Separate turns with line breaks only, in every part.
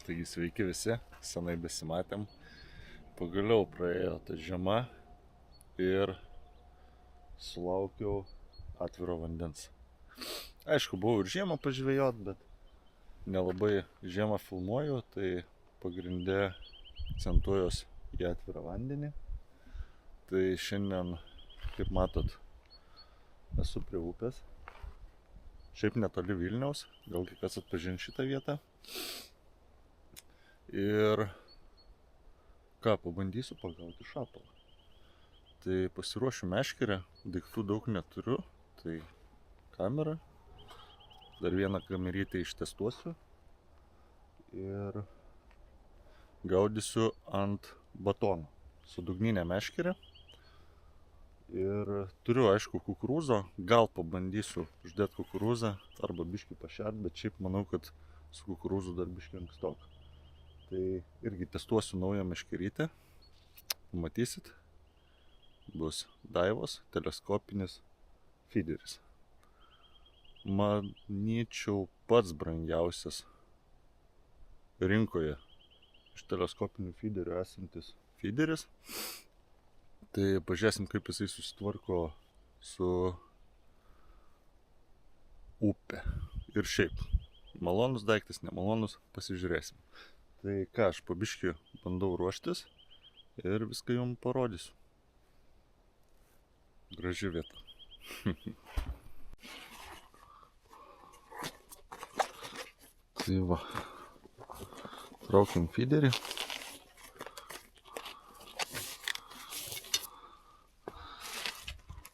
Taigi sveiki visi, senai besimatėm. Pagaliau praėjo ta žiema ir sulaukiau atviro vandens. Aišku, buvau ir žiemą pažvejot, bet nelabai žiemą filmuoju, tai pagrinde akcentuojuosi į atvirą vandenį. Tai šiandien, kaip matot, esu prie upės. Šiaip netoli Vilniaus, gal kai kas atpažins šitą vietą. Ir ką, pabandysiu pagauti šapalą. Tai pasiruošiu meškerę, daiktų daug neturiu, tai kamera. Dar vieną kamerytę ištestuosiu ir gaudysiu ant batono su dugninė meškerė. Ir turiu, aišku, kukurūzo, gal pabandysiu uždėti kukurūzą arba biškį pašert, bet šiaip manau, kad su kukurūzu dar biškį ankstoka. Tai irgi testuosiu naują meškerytę, matysit, bus Daivos teleskopinis feederis. Manyčiau pats brangiausias rinkoje iš teleskopinių feederių esantis feederis. Tai pažiūrėsim, kaip jisai susitvarko su upė. Ir šiaip, malonus daiktas, nemalonus, pasižiūrėsim. Tai ką, aš po biškį bandau ruoštis ir viską jums parodysiu. Graži vieta. Tai va, traukiam feederį.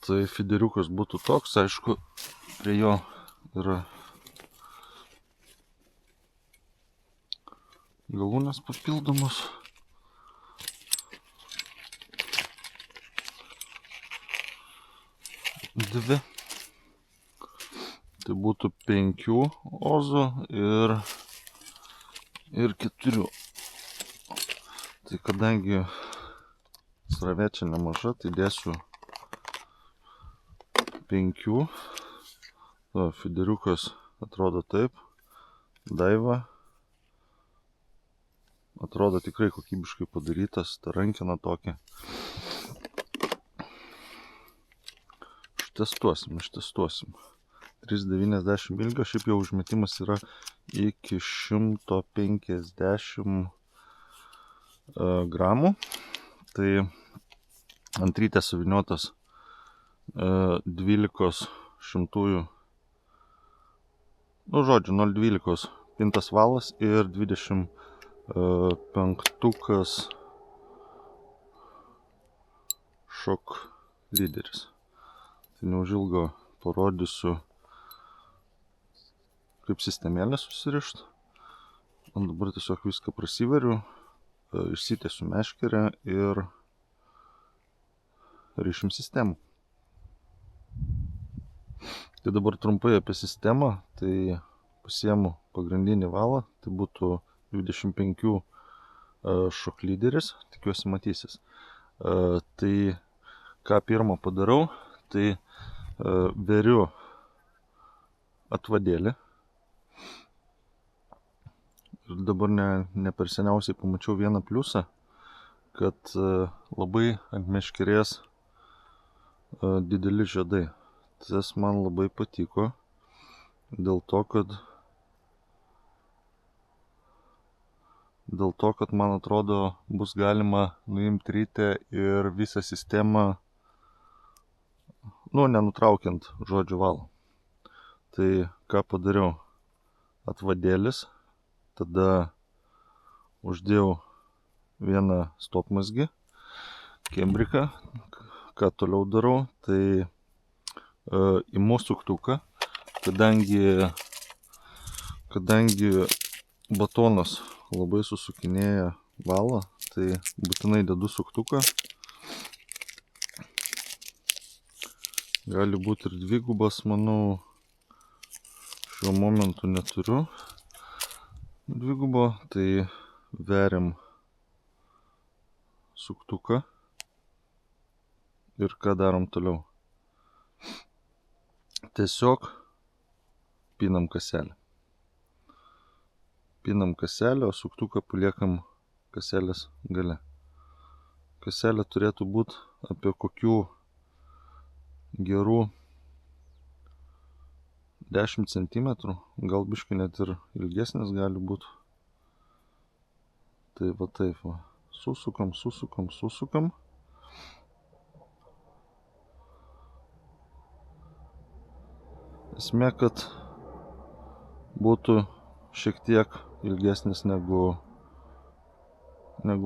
Tai feederiukas būtų toks, aišku, prie jo yra galūnės papildomos. Dvi. Tai būtų 5 ozų ir 4. Tai kadangi srovė čia nemaža, tai dėsiu 5. Feederiukas atrodo taip. Daiva. Atrodo tikrai kokybiškai padarytas, ta rankena tokia. Ištestuosim. 390 ilgio, šiaip jau užmetimas yra iki 150 gramų. Tai antrytė suviniotas 12 šimtųjų, 0,12 pintas valas ir 25 šok lyderis. Tai neužilgo parodysiu, kaip sistemėlė susirišt. Dabar tiesiog viską prasiveriu, išsitiesiu meškerę ir ryšim sistemą. Tai dabar trumpai apie sistemą. Tai pasiemu pagrindinį valą, tai būtų 25 šok lyderis, tikiuosi matysis. Tai ką pirmą padarau, tai veriu atvadėlį. Ir dabar ne per seniausiai pamačiau vieną pliusą, kad labai ant meškerės dideli žiedai. Tas man labai patiko, dėl to, kad man atrodo bus galima nuimti rytę ir visą sistemą, nenutraukiant žodžių valą. Tai ką padariau? Atvadėlis, tada uždėjau vieną stopmazgį, kembriką. Ką toliau darau? Tai imu suktuką, kadangi batonas labai susukinėja valą, tai būtinai dedu suktuką. Gali būti ir dvigubas, manau, šiuo momentu neturiu dvigubo, tai veriam suktuką ir ką darom toliau. Tiesiog pinam kaselę. Pinam kaselę, o suktuką paliekam kaselės gale. Kaselė turėtų būti apie kokių gerų 10 cm, gal biškai net ir ilgesnis gali būti. Tai va taip va. Susukam. Esmė, kad būtų šiek tiek ilgesnis negu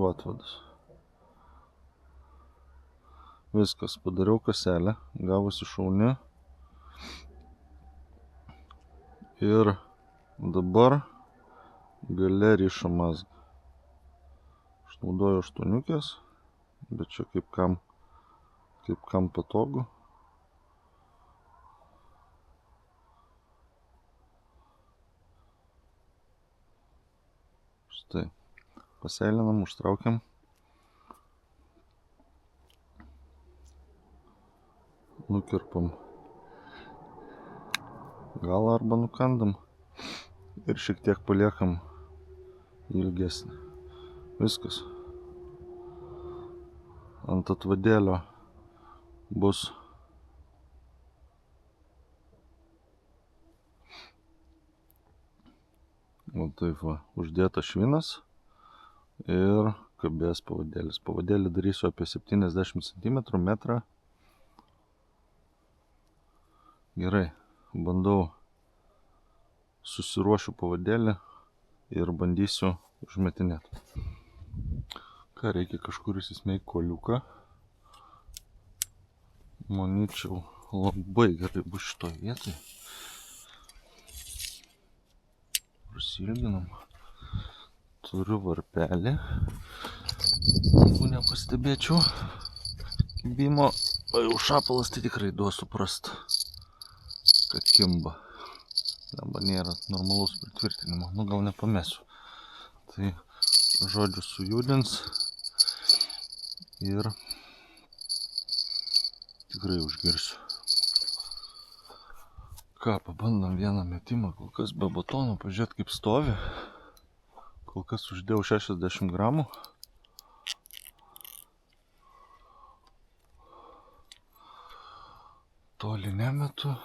atvadas. Viskas, padariau kaselę, gavosi šauni. Ir dabar gale rišam mazgą. Aš naudoju 8-ukės, bet čia kaip kam patogu. Štai, paseilinam, užtraukiam. Nukirpam galą arba nukandam ir šiek tiek paliekam ilgesnį. Viskas. Ant atvadėlio bus va taip va, uždėtas švinas ir kabės pavadėlis. Pavadėlį darysiu apie 70 cm, metrą. Gerai, bandau susiruošiu pavadėlį ir bandysiu užmetinėti. Ką reikia kažkur įsismeigti koliuką. Manyčiau, labai gerai bus šitoj vietoj. Prasilginam. Turiu varpelį. Jeigu nepastebėčiau kibimo, o jau šapalas tai tikrai duos suprast, kad kimba. Dabar nėra normalaus pritvirtinimo. Nu gal nepamesiu. Tai žodžiu sujudins ir tikrai užgirsiu. Ką, pabandom vieną metimą, kol kas be batono, pažiūrėt kaip stovi. Kol kas uždėjau 60 gramų. Toli nemetu.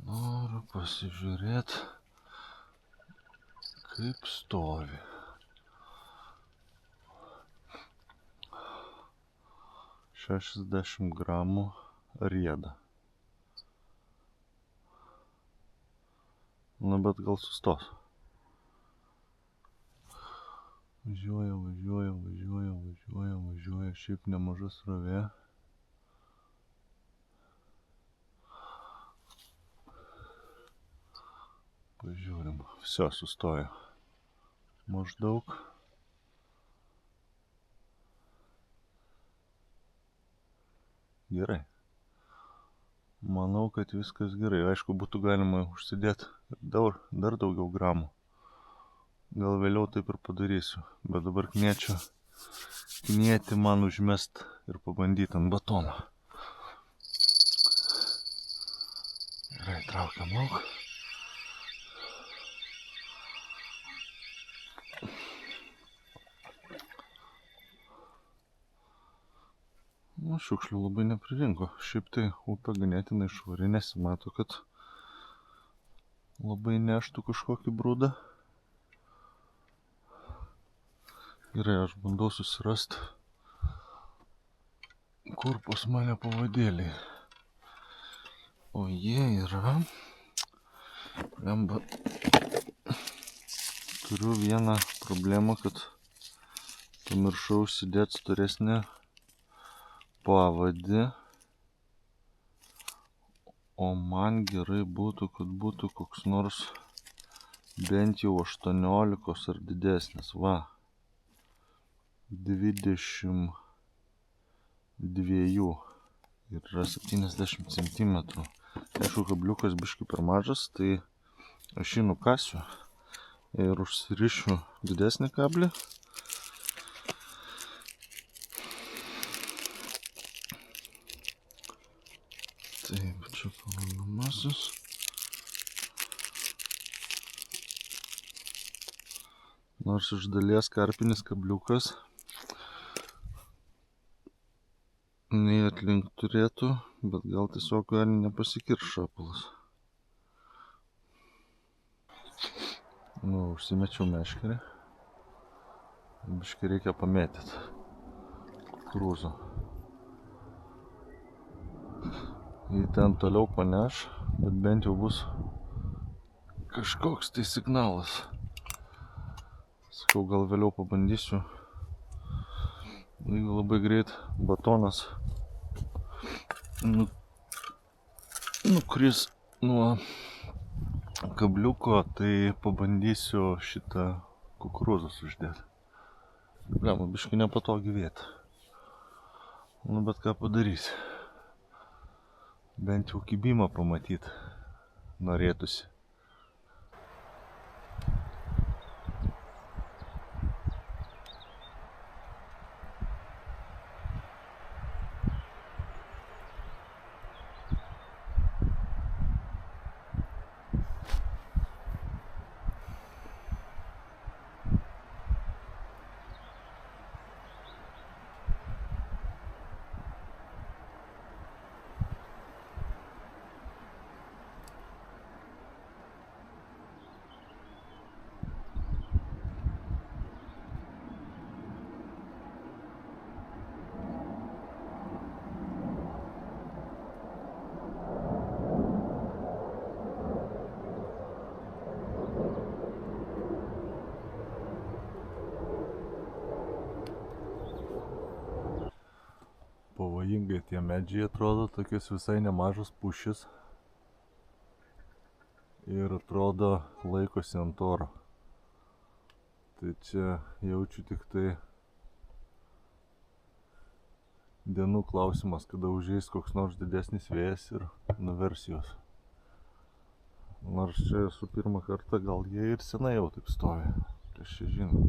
Noriu pasižiūrėti, kaip stovi. $60 gramų rieda. Na, bet gal sustos. Važiuoja, šiaip nemaža srovė. Pažiūrim, viso sustojo. Maždaug. Gerai. Manau, kad viskas gerai. Aišku, būtų galima užsidėti dar daugiau gramų. Gal vėliau taip ir padarysiu. Bet dabar knieti man užmest ir pabandyti ant batono. Gerai, traukiam lauk. Nu, šiukšlių labai nepririnko. Šiaip tai upė ganėtinai švari, nesimato, kad labai neštų kažkokį brūdą. Gerai, aš bandau susirasti, kur pas mane pavadėliai. O jie yra... Turiu vieną problemą, kad pamiršau užsidėti storesnį pavadį, o man gerai būtų, kad būtų koks nors bent jau 18 ar didesnis, va, 22 ir yra 70 cm. Aišku, kabliukas biškai per mažas, tai aš jį nukasiu ir užsirišiu didesnį kablį. Taip, čia paranamasis. Nors iš dalies karpinis kabliukas nei atlink turėtų, bet gal tiesiog gali nepasikirt šapalas. Užsimečiau meškerį. Biškį reikia pamėtyti kukurūzą. Jį ten toliau paneš, bet bent jau bus kažkoks tai signalas. Sakau, gal vėliau pabandysiu. Jeigu labai greit batonas nukris nuo kabliuko, tai pabandysiu šitą kukurūzą uždėti. Blema, biškį nepatogi vieta. Bet ką padarys. Bent jau kibimą pamatyti norėtųsi. Pavojingai tie medžiai atrodo, tokios visai nemažos pušys. Ir atrodo laikosi ant oro. Tai čia jaučiu tik tai dienų klausimas, kada užeis koks nors didesnis vėjas ir nuvers juos. Nors čia esu pirmą kartą, gal jie ir senai jau taip stovi. Prieš čia žinau.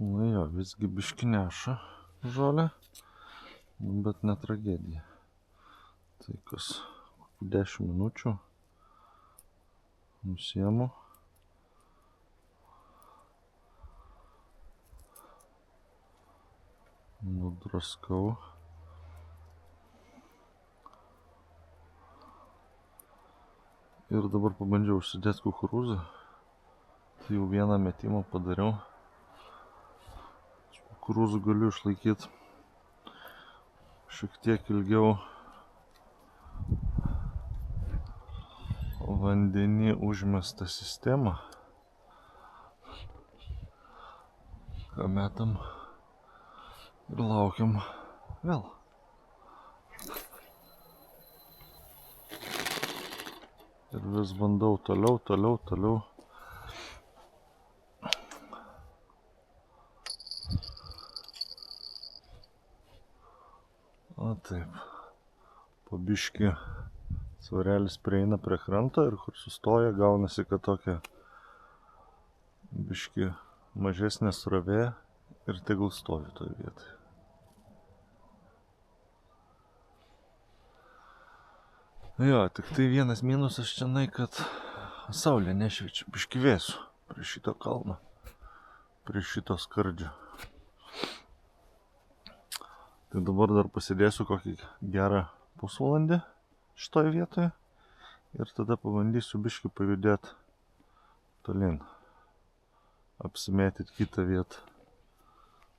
Jo, visgi biškį neša žolę, bet ne tragedija. Tai kas 10 minučių nusiemu. Nudraskau. Ir dabar pabandžiau užsidėti kukurūzą. Tai jau vieną metimą padariau. Kukurūzų galiu išlaikyti šiek tiek ilgiau vandenį užmestą sistemą. Ką metam ir laukiam vėl. Ir vis bandau toliau. O taip, po biškį svarelis prieina prie kranto ir kur sustoja, gaunasi, kad tokia biškį mažesnė srovė ir tegul stovi toj vietoj. Jo, tik tai vienas minusas čianai, kad saulė nešviečia, biškį vėsu prie šito kalno, prie šito skardžio. Tai dabar dar pasidėsiu kokį gerą pusvalandį šitoj vietoje ir tada pabandysiu biškį pajudėti tolyn, apsimėtyti kitą vietą.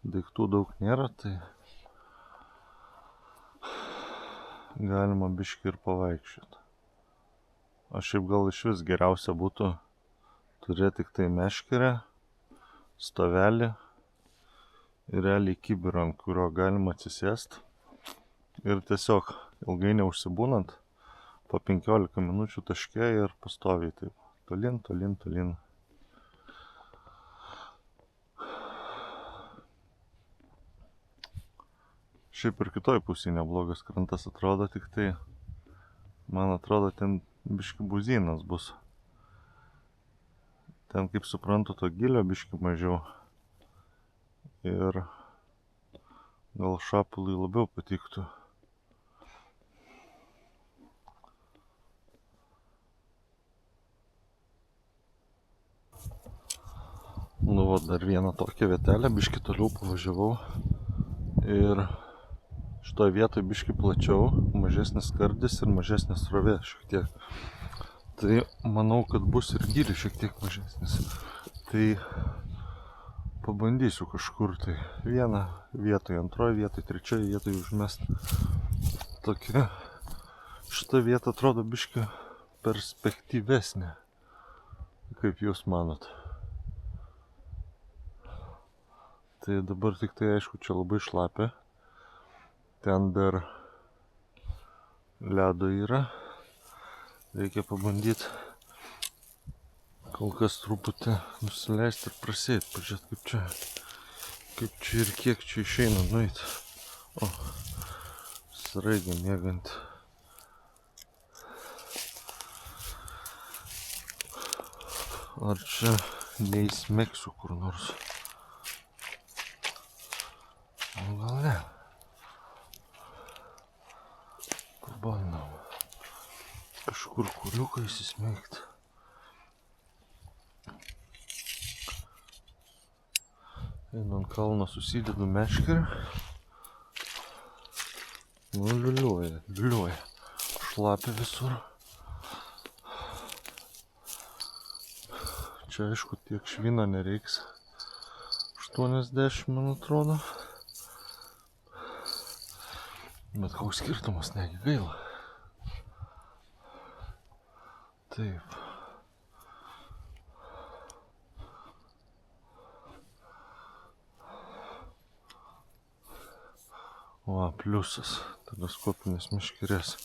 Daiktų daug nėra, tai galima biškį ir pavaikščioti. Aš šiaip gal iš vis geriausia būtų turėti tik tai meškerę, stavelį ir realiai kibirą, ant kurio galima atsisėst ir tiesiog ilgai neužsibūnant po 15 minučių taške ir pastoviai taip tolyn. Šiaip ir kitoj pusėje neblogas krantas atrodo, tik tai man atrodo ten biškį buzynas bus. Ten, kaip suprantu, to gilio biškį mažiau. Ir gal šapului labiau patiktų. Nu, va, dar vieną tokią vietelę, biškį toliau pavažiavau. Ir šitoje vietoje biškį plačiau, mažesnis skardis ir mažesnis srovė šiek tiek. Tai manau, kad bus ir gylis šiek tiek mažesnis. Tai pabandysiu kažkur tai vieną vietoje, antroje vietoje, trečioje vietoje užmest. Tokia, šita vieta atrodo biškį perspektyvesnė. Kaip jūs manot? Tai dabar tik tai aišku, čia labai šlapia. Ten dar ledo yra. Reikia pabandyti kol kas truputį nusileisti ir prasėti. Pažiūrėt, kaip čia ir kiek čia išeina nueiti. O, sraigė mėgant. Ar čia neįsmegsiu kur nors? O gal ne? Pabandom. Kažkur kuriuką įsismeigti. Einu ant kalno, susidedu meškerę. Nu, liuliuoja. Šlapia visur. Čia aišku tiek švino nereiks. 80, man atrodo. Bet koks skirtumas, negi gaila. Taip. O, pliusas. Teleskopinės meškerės.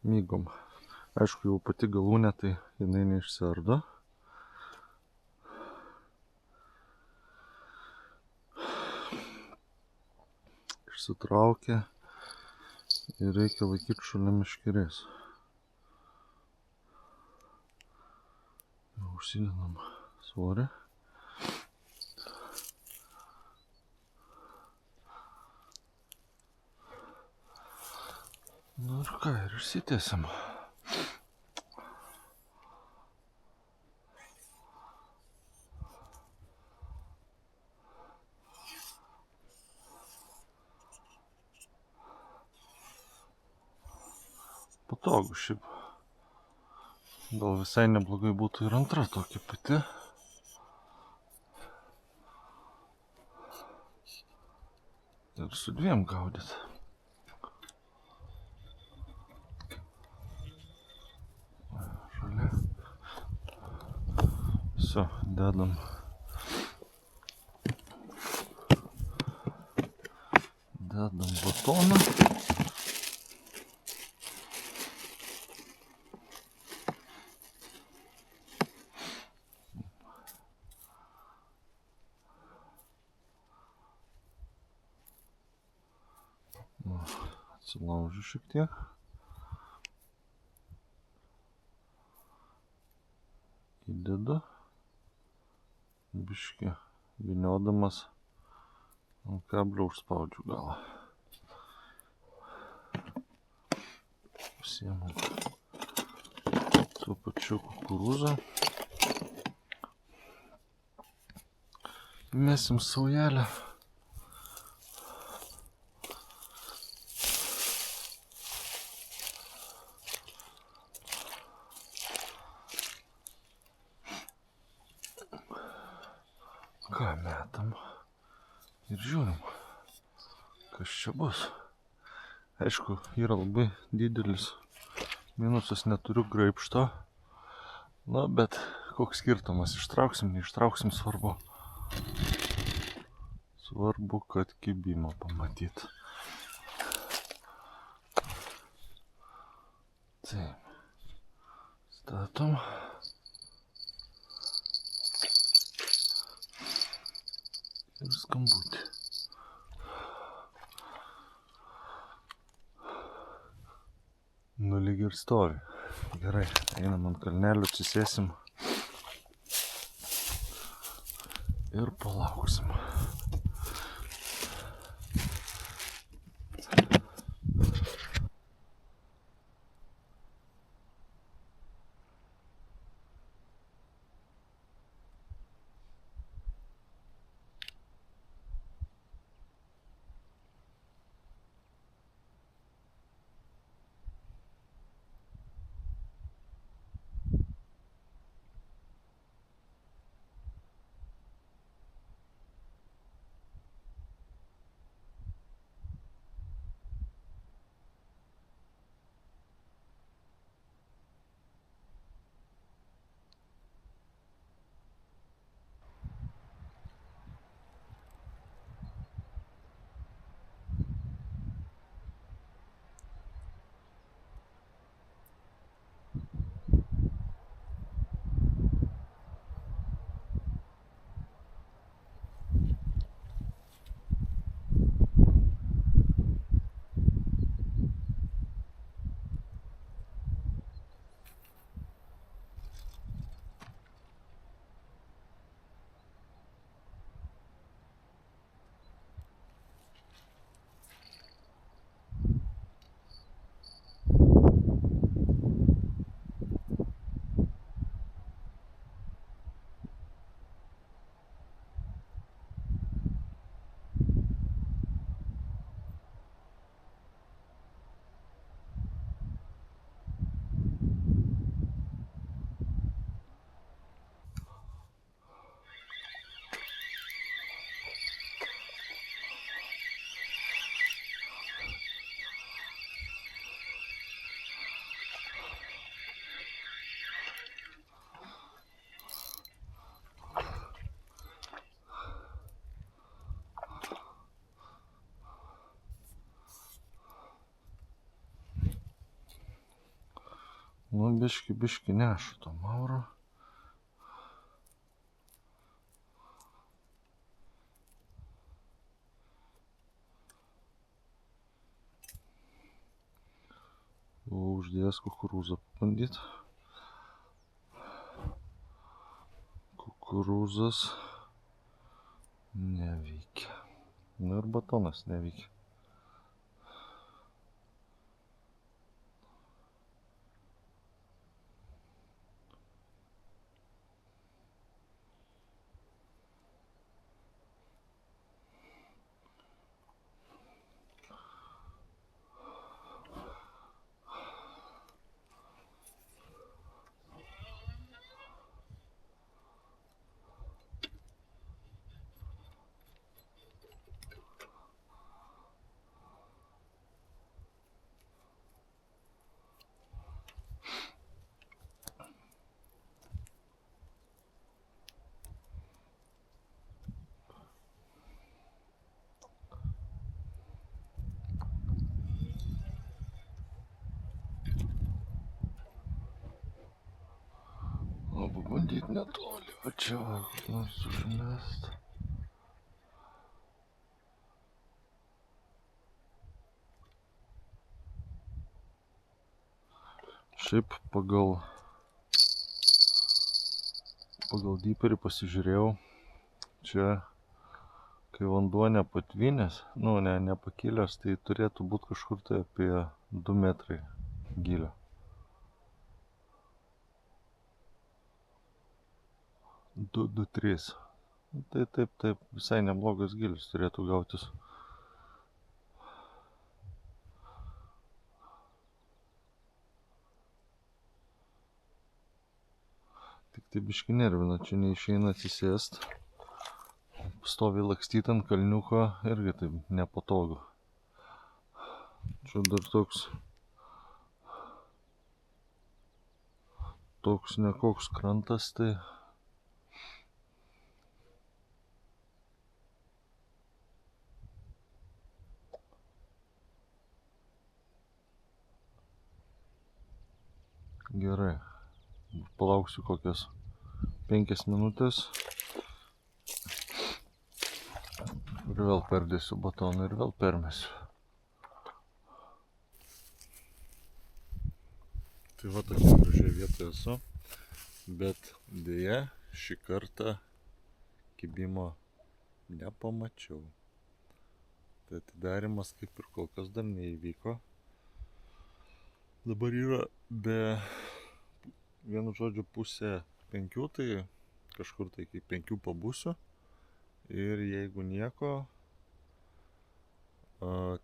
Mygom. Aišku, jau pati galūnė, tai jinai neišsiardo. Išsitraukia ir reikia laikyti šalia meškerės. Užsidedam svorį. Nu ir ką, ir išsitiesiam. Patogu šiaip. Gal visai neblogai būtų ir antra tokia pati. Ir su dviem gaudyt. Žalia. Viso, dedam. Dedam batoną. Atsilaužiu šiek tiek. Įdedu. Biškį vyniodamas ant kablio užspaudžiu galą. Pasiemu tuo pačiu kukurūzą. Mesim saujelę. Ką metam ir žiūrim, kas čia bus. Aišku, yra labai didelis minusas, neturiu graibšto. Na, bet koks skirtumas, ištrauksim, neištrauksim, svarbu. Svarbu, kad kibimą pamatyt. Taip, statom. Ir skambutį. Nu, lyg ir stovi. Gerai, einam ant kalnelių, atsisėsim ir palauksim. Nu, biški neša to mauro. O uždėjęs kukurūzą pabandyt. Kukurūzas neveikia. Nu ir batonas neveikia. O pabandyt netoli, o čia va, nors užmest. Šiaip pagal dyperį pasižiūrėjau, čia kai vanduo nepatvinęs, nu nepakilęs, tai turėtų būti kažkur tai apie 2 metrai gylio. 2-3. Tai taip, visai neblogas gylis turėtų gautis. Tik tai biški nervina, čia neišeina atsisėst. Stovi lakstyt ant kalniuko irgi taip nepatogu. Čia dar toks nekoks krantas, tai gerai. Palauksiu kokias 5 minutės ir vėl perdėsiu batoną ir vėl permesiu. Tai va, tokia gražiai vietoje esu, bet dėja šį kartą kibimo nepamačiau. Tai atidarimas kaip ir kol kas dar neįvyko. Dabar yra be, vienu žodžiu, pusė 5, tai kažkur tai iki 5 pabūsiu. Ir jeigu nieko,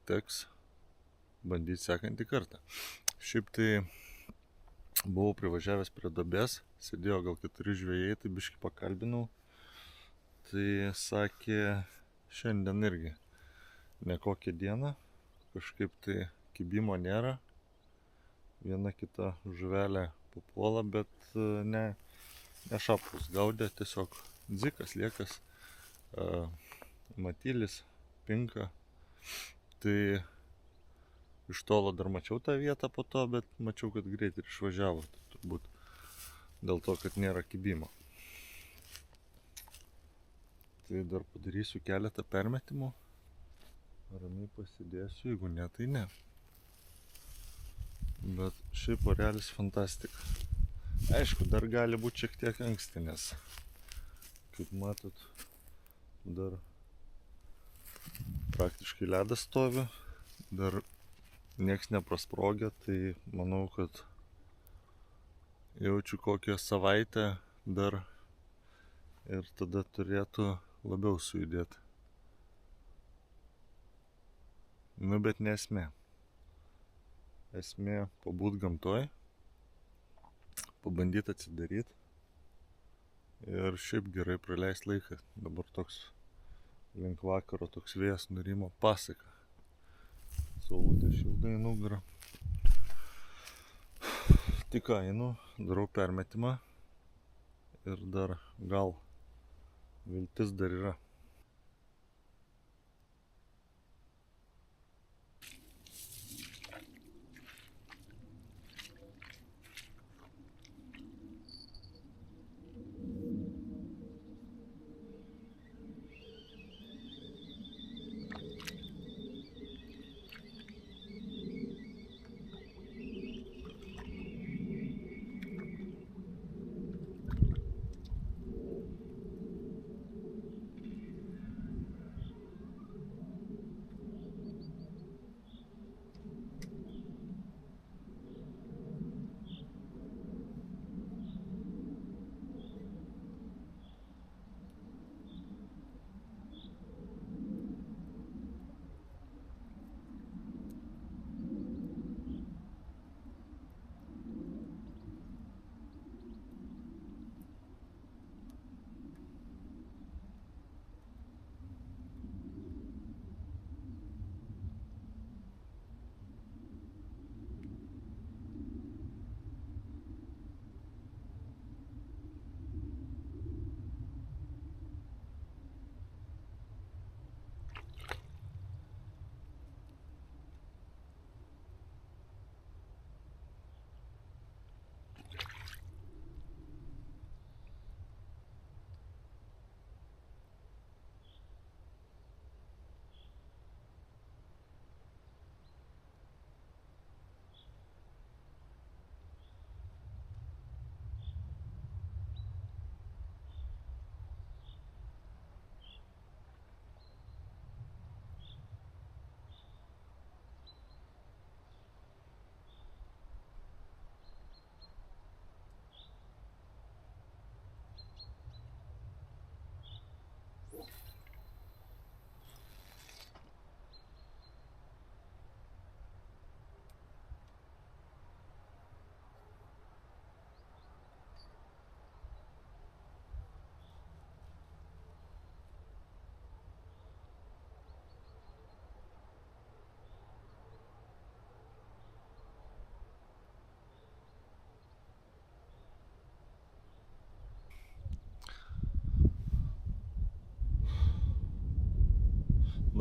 teks bandyti sekantį kartą. Šiaip tai buvau privažiavęs prie duobės, sėdėjo gal 4 žvejai, tai biškį pakalbinau. Tai sakė, šiandien irgi ne kokią dieną, kažkaip tai kibimo nėra. Viena kita žuvelė papuola, bet ne šapus gaudė, tiesiog dzikas, liekas, matylis, pinka. Tai iš tolo dar mačiau tą vietą po to, bet mačiau, kad greit ir išvažiavo. Tai turbūt dėl to, kad nėra kibimo. Tai dar padarysiu keletą permetimų. Ramiai pasidėsiu, jeigu ne, tai ne. Bet šiaip orelis fantastika. Aišku, dar gali būti šiek tiek anksti, nes kaip matot, dar praktiškai ledas stovi, dar nieks neprasprogė, tai manau, kad jaučiu kokią savaitę dar ir tada turėtų labiau sujudėti. Nu, bet nesmė. Esmė pabūt gamtoj, pabandyti atsidaryti ir šiaip gerai praleist laiką. Dabar toks link vakaro toks vėjas nurimo, pasaka. Saulutė šilda į nugarą. Tik einu, darau permetimą ir dar gal viltis dar yra.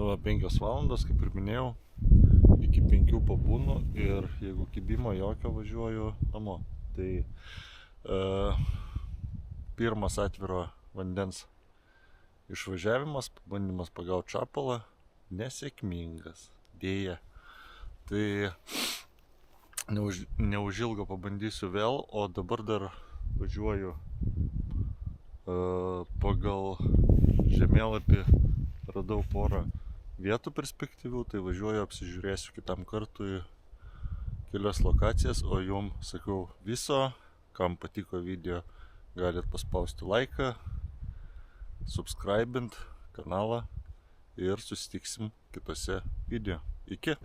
Dabar 5 valandos, kaip ir minėjau, iki 5 pabūnu ir jeigu kibimo jokio važiuoju namo. Tai pirmas atviro vandens išvažiavimas, bandymas pagauti čapalą, nesėkmingas, dėja. Tai neužilgo pabandysiu vėl, o dabar dar važiuoju pagal žemėlapį, radau porą vietų perspektyvių, tai važiuoju apsižiūrėsiu kitam kartui kelias lokacijas, o jum sakau viso, kam patiko video, galit paspausti laiką, subscribint kanalą ir susitiksim kitose video. Iki!